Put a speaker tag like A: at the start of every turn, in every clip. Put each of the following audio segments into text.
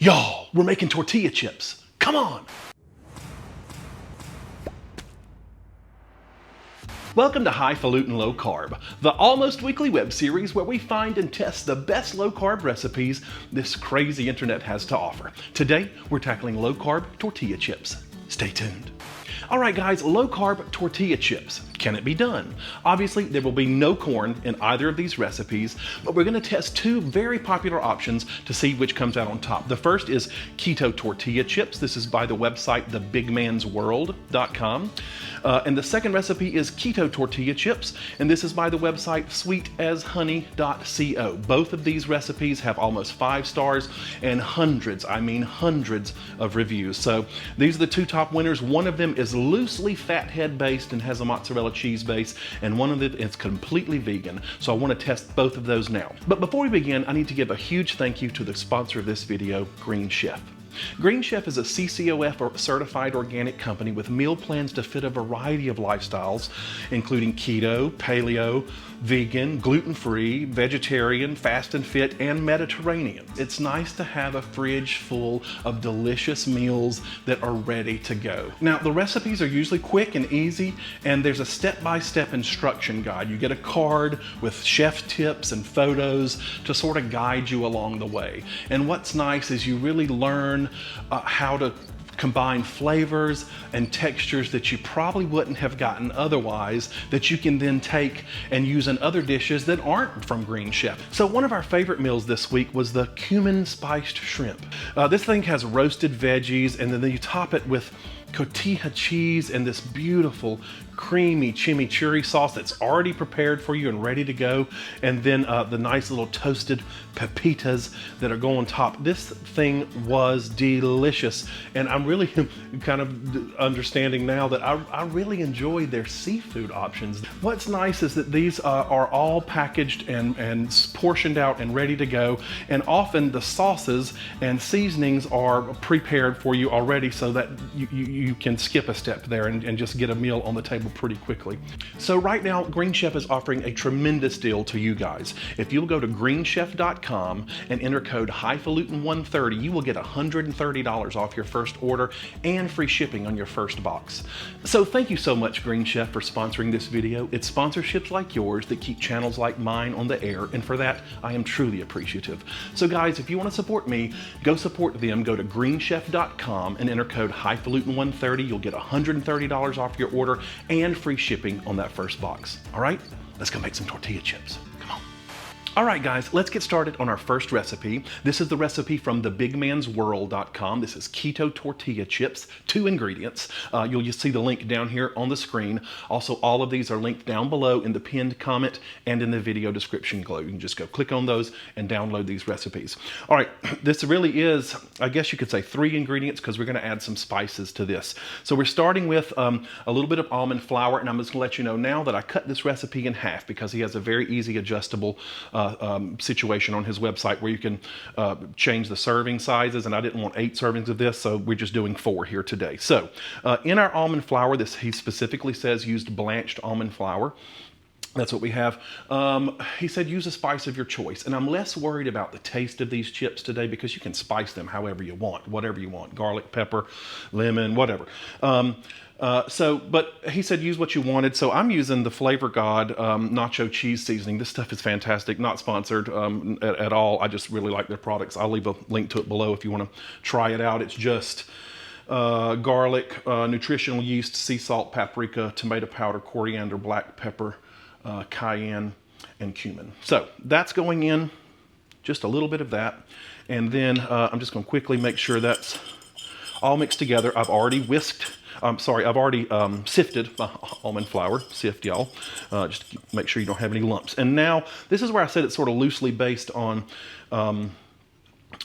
A: Y'all, we're making tortilla chips. Come on. Welcome to Highfalutin Low Carb, the almost weekly web series where we find and test the best low carb recipes this crazy internet has to offer. Today, we're tackling low carb tortilla chips. Stay tuned. All right, guys, low carb tortilla chips. Can it be done? Obviously, there will be no corn in either of these recipes, but we're going to test two very popular options to see which comes out on top. The first is Keto Tortilla chips. This is by the website thebigmansworld.com. And the second recipe is Keto Tortilla chips, and this is by the website sweetashoney.co. Both of these recipes have almost 5 stars and hundreds, I mean hundreds of reviews. So these are the two top winners. One of them is loosely fathead based and has a mozzarella cheese base, and one of them is completely vegan. So I want to test both of those now. But before we begin, I need to give a huge thank you to the sponsor of this video, Green Chef. Green Chef is a CCOF or certified organic company with meal plans to fit a variety of lifestyles, including keto, paleo, vegan, gluten-free, vegetarian, fast and fit, and Mediterranean. It's nice to have a fridge full of delicious meals that are ready to go. Now, the recipes are usually quick and easy, and there's a step-by-step instruction guide. You get a card with chef tips and photos to sort of guide you along the way. And what's nice is you really learn how to combine flavors and textures that you probably wouldn't have gotten otherwise, that you can then take and use in other dishes that aren't from Green Chef. So one of our favorite meals this week was the cumin spiced shrimp. This thing has roasted veggies, and then you top it with cotija cheese and this beautiful creamy chimichurri sauce that's already prepared for you and ready to go, and then the nice little toasted pepitas that are going on top. This thing was delicious, and I'm really kind of understanding now that I really enjoy their seafood options. What's nice is that these are all packaged and portioned out and ready to go, and often the sauces and seasonings are prepared for you already so that you can skip a step there and just get a meal on the table pretty quickly. So right now, Green Chef is offering a tremendous deal to you guys. If you'll go to greenchef.com and enter code Highfalutin130, you will get $130 off your first order and free shipping on your first box. So thank you so much, Green Chef, for sponsoring this video. It's sponsorships like yours that keep channels like mine on the air, and for that, I am truly appreciative. So guys, if you want to support me, go support them. Go to greenchef.com and enter code Highfalutin130. You'll get $130 off your order and free shipping on that first box. All right, let's go make some tortilla chips. Come on. All right, guys, let's get started on our first recipe. This is the recipe from thebigmansworld.com. This is Keto Tortilla chips, 2 ingredients. You'll just see the link down here on the screen. Also, all of these are linked down below in the pinned comment and in the video description below. You can just go click on those and download these recipes. All right, this really is, I guess you could say, 3 ingredients because we're going to add some spices to this. So we're starting with a little bit of almond flour, and I'm just going to let you know now that I cut this recipe in half because he has a very easy adjustable situation on his website where you can change the serving sizes, and I didn't want 8 servings of this, so we're just doing 4 here today. So in our almond flour, he specifically says used blanched almond flour. That's what we have. He said use a spice of your choice, and I'm less worried about the taste of these chips today because you can spice them however you want, whatever you want, garlic, pepper, lemon, whatever. But he said use what you wanted. So I'm using the Flavor God nacho cheese seasoning. This stuff is fantastic. Not sponsored at all. I just really like their products. I'll leave a link to it below if you want to try it out. It's just garlic, nutritional yeast, sea salt, paprika, tomato powder, coriander, black pepper, cayenne, and cumin. So that's going in, just a little bit of that. And then I'm just going to quickly make sure that's all mixed together. I've already sifted my almond flour. Sift, y'all, just to make sure you don't have any lumps. And now, this is where I said it's sort of loosely based on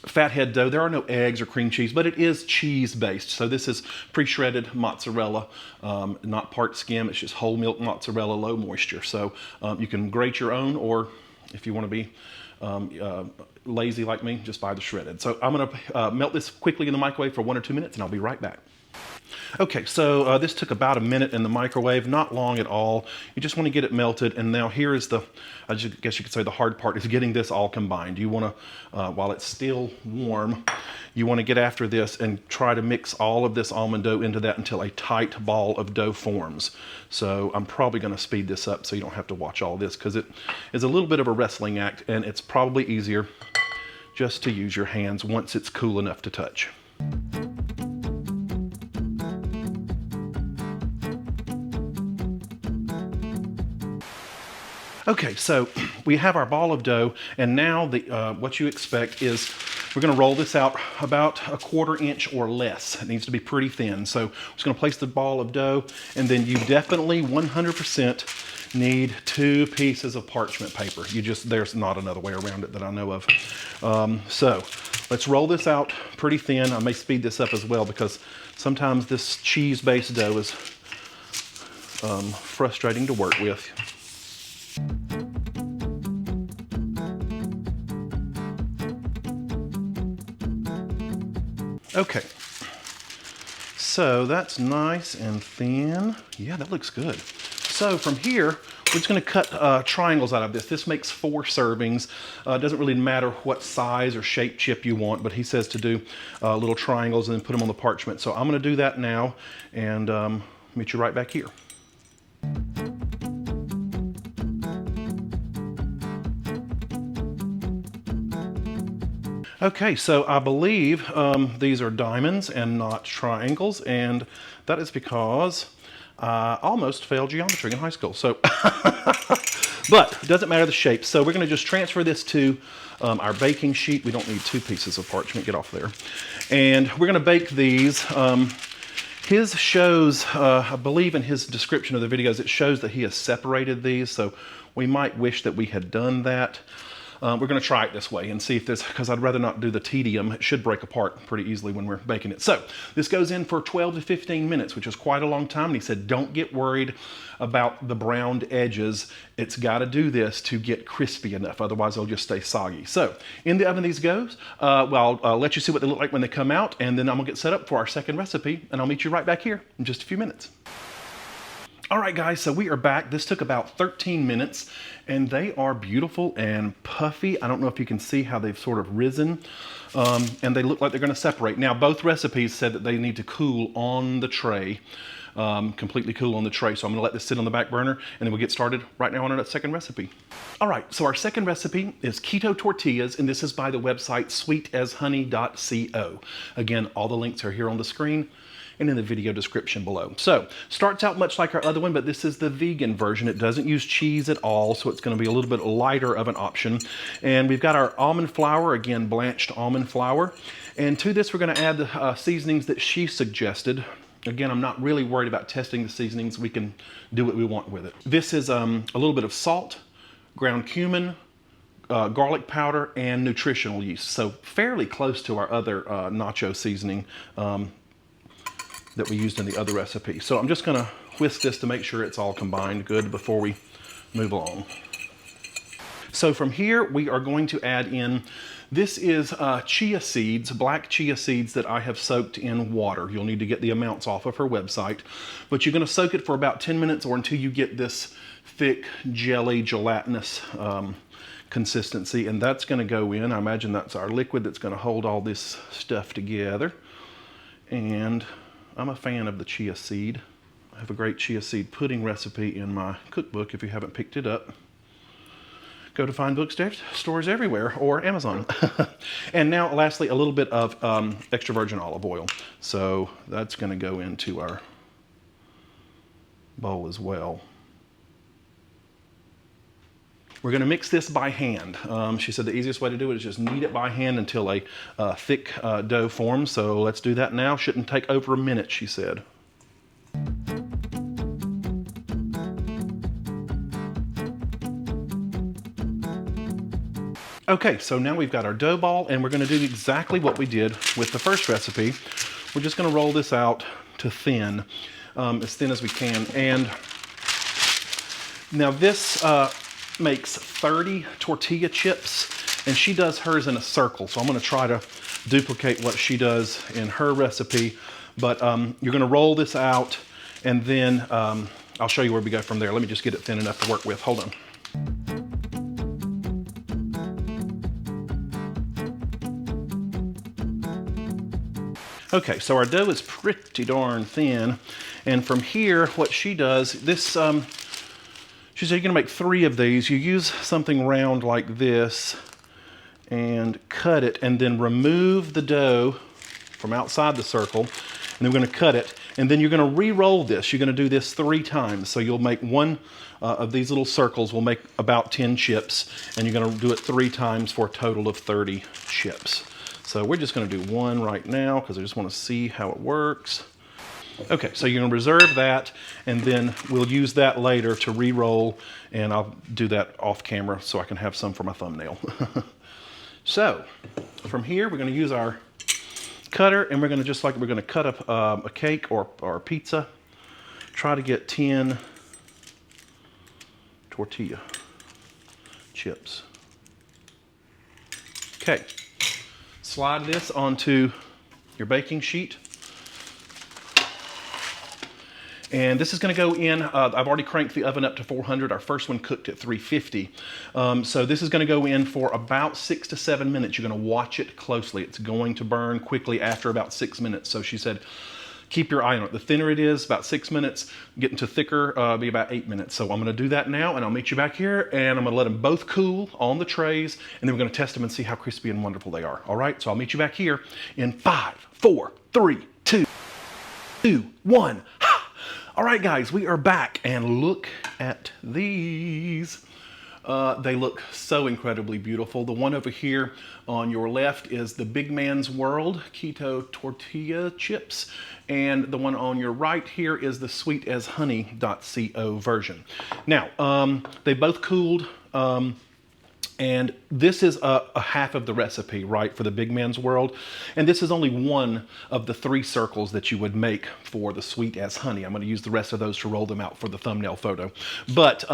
A: fathead dough. There are no eggs or cream cheese, but it is cheese based. So this is pre-shredded mozzarella, not part skim. It's just whole milk mozzarella, low moisture. So you can grate your own, or if you want to be lazy like me, just buy the shredded. So I'm going to melt this quickly in the microwave for 1 or 2 minutes, and I'll be right back. Okay, so this took about a minute in the microwave, not long at all. You just want to get it melted, and now here is the, I guess you could say the hard part is getting this all combined. You want to, while it's still warm, you want to get after this and try to mix all of this almond dough into that until a tight ball of dough forms. So I'm probably going to speed this up so you don't have to watch all this, because it is a little bit of a wrestling act, and it's probably easier just to use your hands once it's cool enough to touch. Okay, so we have our ball of dough, and now what you expect is we're going to roll this out about a 1/4 inch or less. It needs to be pretty thin. So I'm just going to place the ball of dough, and then you definitely 100% need 2 pieces of parchment paper. There's not another way around it that I know of. So let's roll this out pretty thin. I may speed this up as well, because sometimes this cheese-based dough is frustrating to work with. Okay, so that's nice and thin. Yeah, that looks good. So from here, we're just going to cut triangles out of this. This makes 4 servings. It doesn't really matter what size or shape chip you want, but he says to do little triangles and then put them on the parchment. So I'm going to do that now, and meet you right back here. Okay, so I believe these are diamonds and not triangles, and that is because I almost failed geometry in high school. So, but it doesn't matter the shape. So we're going to just transfer this to our baking sheet. We don't need 2 pieces of parchment. Get off there. And we're going to bake these. His shows, I believe in his description of the videos, it shows that he has separated these. So we might wish that we had done that. We're going to try it this way and see if this, because I'd rather not do the tedium. It should break apart pretty easily when we're baking it. So this goes in for 12 to 15 minutes, which is quite a long time. And he said, don't get worried about the browned edges. It's got to do this to get crispy enough. Otherwise, they'll just stay soggy. So in the oven these goes. Well, I'll let you see what they look like when they come out. And then I'm going to get set up for our second recipe. And I'll meet you right back here in just a few minutes. All right, guys, so we are back. This took about 13 minutes, and they are beautiful and puffy. I don't know if you can see how they've sort of risen, and they look like they're going to separate. Now, both recipes said that they need to cool on the tray, completely cool on the tray. So I'm going to let this sit on the back burner, and then we'll get started right now on our second recipe. All right, so our second recipe is keto tortillas, and this is by the website sweetashoney.co. Again, all the links are here on the screen and in the video description below. So, starts out much like our other one, but this is the vegan version. It doesn't use cheese at all, so it's going to be a little bit lighter of an option. And we've got our almond flour, again, blanched almond flour. And to this, we're going to add the seasonings that she suggested. Again, I'm not really worried about testing the seasonings. We can do what we want with it. This is a little bit of salt, ground cumin, garlic powder, and nutritional yeast. So fairly close to our other nacho seasoning that we used in the other recipe. So I'm just gonna whisk this to make sure it's all combined good before we move along. So from here, we are going to add in, this is chia seeds, black chia seeds that I have soaked in water. You'll need to get the amounts off of her website, but you're gonna soak it for about 10 minutes or until you get this thick, jelly, gelatinous consistency, and that's gonna go in. I imagine that's our liquid that's gonna hold all this stuff together. And I'm a fan of the chia seed. I have a great chia seed pudding recipe in my cookbook if you haven't picked it up. Go to fine bookstores everywhere, or Amazon. And now lastly, a little bit of extra virgin olive oil. So that's gonna go into our bowl as well. We're going to mix this by hand. She said the easiest way to do it is just knead it by hand until a thick dough forms. So let's do that now. Shouldn't take over a minute, she said. Okay, so now we've got our dough ball, and we're going to do exactly what we did with the first recipe. We're just going to roll this out to thin, as thin as we can. And now this makes 30 tortilla chips, and she does hers in a circle. So I'm going to try to duplicate what she does in her recipe, But you're gonna roll this out, and then I'll show you where we go from there. Let me just get it thin enough to work with. Hold on. Okay, so our dough is pretty darn thin. And from here, what she does, this, she said you're gonna make 3 of these. You use something round like this and cut it, and then remove the dough from outside the circle, and then we're gonna cut it, and then you're gonna re-roll this. You're gonna do this 3 times. So you'll make one of these little circles, will make about 10 chips, and you're gonna do it 3 times for a total of 30 chips. So we're just gonna do one right now because I just wanna see how it works. Okay, so you're gonna reserve that, and then we'll use that later to re-roll, and I'll do that off camera so I can have some for my thumbnail. So from here, we're gonna use our cutter, and we're gonna, just like we're gonna cut up a cake or a pizza, try to get 10 tortilla chips. Okay, slide this onto your baking sheet. And this is gonna go in, I've already cranked the oven up to 400. Our first one cooked at 350. So this is gonna go in for about 6 to 7 minutes. You're gonna watch it closely. It's going to burn quickly after about 6 minutes. So she said, keep your eye on it. The thinner it is, about 6 minutes. Getting to thicker, be about 8 minutes. So I'm gonna do that now, and I'll meet you back here, and I'm gonna let them both cool on the trays, and then we're gonna test them and see how crispy and wonderful they are. All right, so I'll meet you back here in 5, 4, 3, 2, 1. All right, guys, we are back, and look at these. They look so incredibly beautiful. The one over here on your left is the Big Man's World Keto Tortilla chips, and the one on your right here is the sweetashoney.co version. Now, they both cooled, and this is a half of the recipe, right, for the Big Man's World. And this is only one of the 3 circles that you would make for the Sweet as Honey. I'm going to use the rest of those to roll them out for the thumbnail photo. But,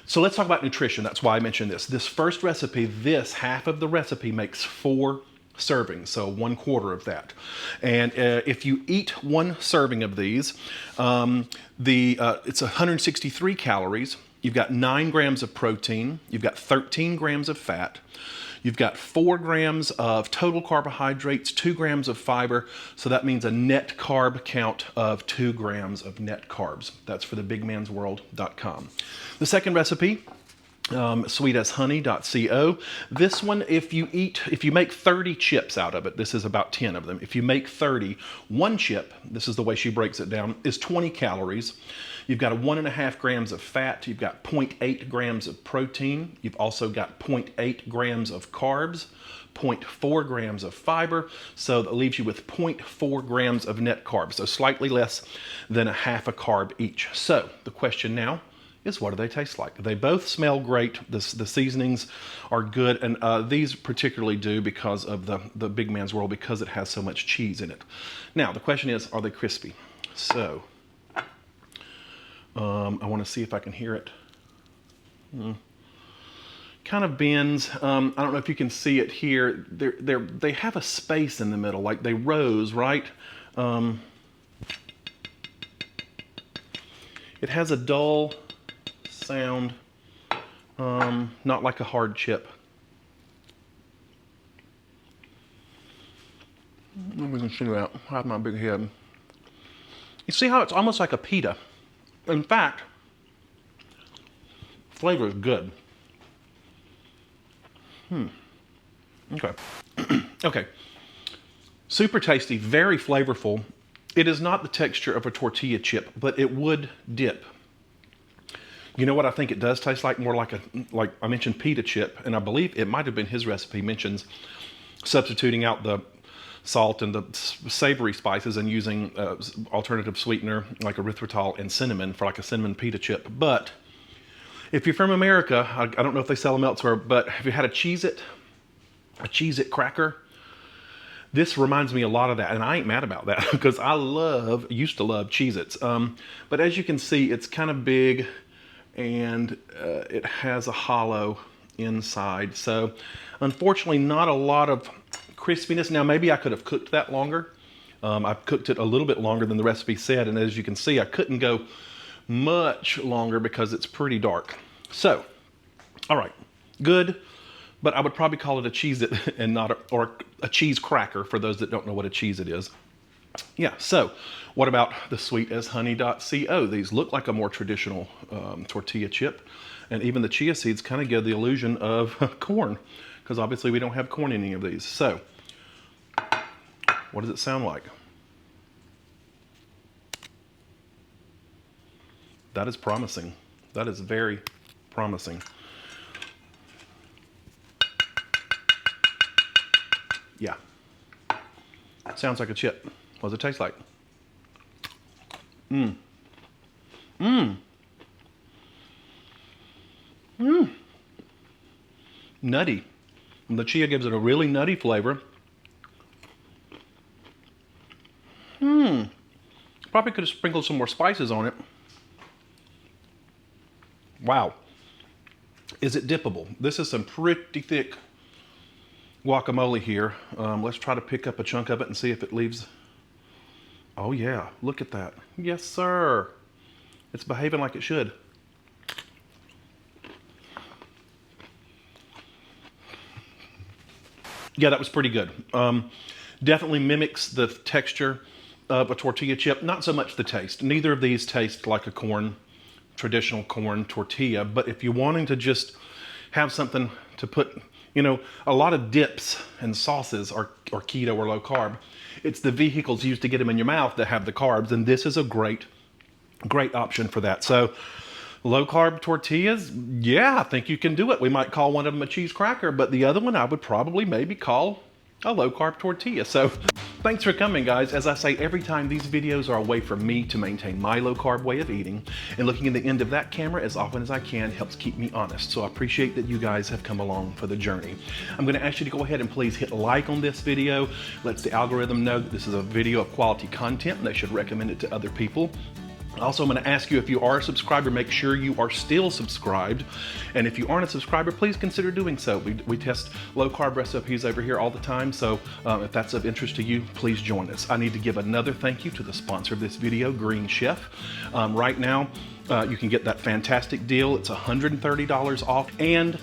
A: so let's talk about nutrition. That's why I mentioned this. This first recipe, this half of the recipe makes 4 servings, so 1/4 of that. And if you eat 1 serving of these, it's 163 calories. You've got 9 grams of protein, you've got 13 grams of fat, you've got 4 grams of total carbohydrates, 2 grams of fiber, so that means a net carb count of 2 grams of net carbs. That's for the bigmansworld.com. The second recipe, sweetashoney.co. This one, if you make 30 chips out of it, this is about 10 of them. If you make 30, 1 chip, this is the way she breaks it down, is 20 calories. You've got 1.5 grams of fat. You've got 0.8 grams of protein. You've also got 0.8 grams of carbs, 0.4 grams of fiber. So that leaves you with 0.4 grams of net carbs. So slightly less than a half a carb each. So the question now is, what do they taste like? They both smell great. The seasonings are good, and these particularly do because of the Big Man's World, because it has so much cheese in it. Now, the question is, are they crispy? So, I want to see if I can hear it. Kind of bends. I don't know if you can see it here. They have a space in the middle, like they rose, right? It has a dull sound, not like a hard chip. We can see that. I have my big head. You see how it's almost like a pita? In fact, flavor is good. Okay. Okay. Super tasty, very flavorful. It is not the texture of a tortilla chip, but it would dip. You know what I think it does taste like? More like I mentioned pita chip, and I believe it might have been his recipe mentions substituting out the salt and the savory spices and using alternative sweetener like erythritol and cinnamon for like a cinnamon pita chip. But if you're from America, I don't know if they sell them elsewhere, but have you had a Cheez-It cracker? This reminds me a lot of that, and I ain't mad about that because I used to love Cheez-Its. But as you can see, it's kind of big, and it has a hollow inside. So unfortunately, not a lot of crispiness. Now, maybe I could have cooked that longer, I've cooked it a little bit longer than the recipe said, and as you can see, I couldn't go much longer because it's pretty dark. So, all right, good, but I would probably call it a Cheez-It and not or a cheese cracker for those that don't know what a Cheez-It is. Yeah, so what about the sweetashoney.co? These look like a more traditional tortilla chip, and even the chia seeds kind of give the illusion of corn, because obviously we don't have corn in any of these. So, what does it sound like? That is promising. That is very promising. Yeah. Sounds like a chip. What does it taste like? Nutty. And the chia gives it a really nutty flavor. Probably could have sprinkled some more spices on it. Wow. Is it dippable? This is some pretty thick guacamole here. Let's try to pick up a chunk of it and see if it leaves. Oh yeah, look at that. Yes, sir. It's behaving like it should. Yeah, that was pretty good. Definitely mimics the texture of a tortilla chip, not so much the taste. Neither of these taste like a traditional corn tortilla, but if you're wanting to just have something to put, you know, a lot of dips and sauces are keto or low carb. It's the vehicles used to get them in your mouth that have the carbs, and this is a great option for that. So low carb tortillas, yeah, I think you can do it. We might call one of them a cheese cracker, but the other one I would probably maybe call a low carb tortilla. So thanks for coming, guys. As I say every time, these videos are a way for me to maintain my low carb way of eating, and looking in the end of that camera as often as I can helps keep me honest. So I appreciate that you guys have come along for the journey. I'm going to ask you to go ahead and please hit like on this video. Lets the algorithm know that this is a video of quality content and they should recommend it to other people. Also, I'm going to ask you, if you are a subscriber, make sure you are still subscribed. And if you aren't a subscriber, please consider doing so. We test low carb recipes over here all the time. So if that's of interest to you, please join us. I need to give another thank you to the sponsor of this video, Green Chef. Right now, you can get that fantastic deal. It's $130 off and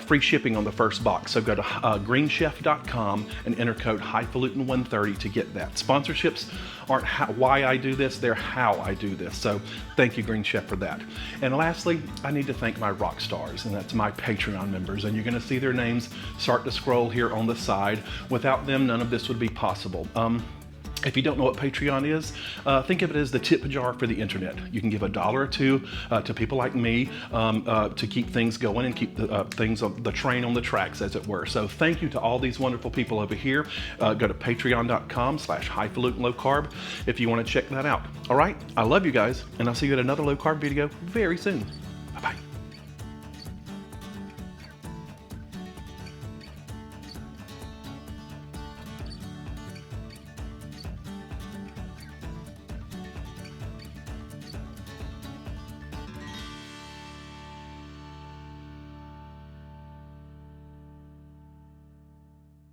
A: free shipping on the first box. So go to greenchef.com and enter code Highfalutin130 to get that. Sponsorships aren't why I do this, they're how I do this. So thank you, Green Chef, for that. And lastly, I need to thank my rock stars, and that's my Patreon members. And you're gonna see their names start to scroll here on the side. Without them, none of this would be possible. If you don't know what Patreon is, think of it as the tip jar for the internet. You can give $1 or $2 to people like me to keep things going and keep the train on the tracks, as it were. So thank you to all these wonderful people over here. Go to patreon.com/highfalutin-low-carb if you want to check that out. All right, I love you guys, and I'll see you at another low carb video very soon. Bye-bye.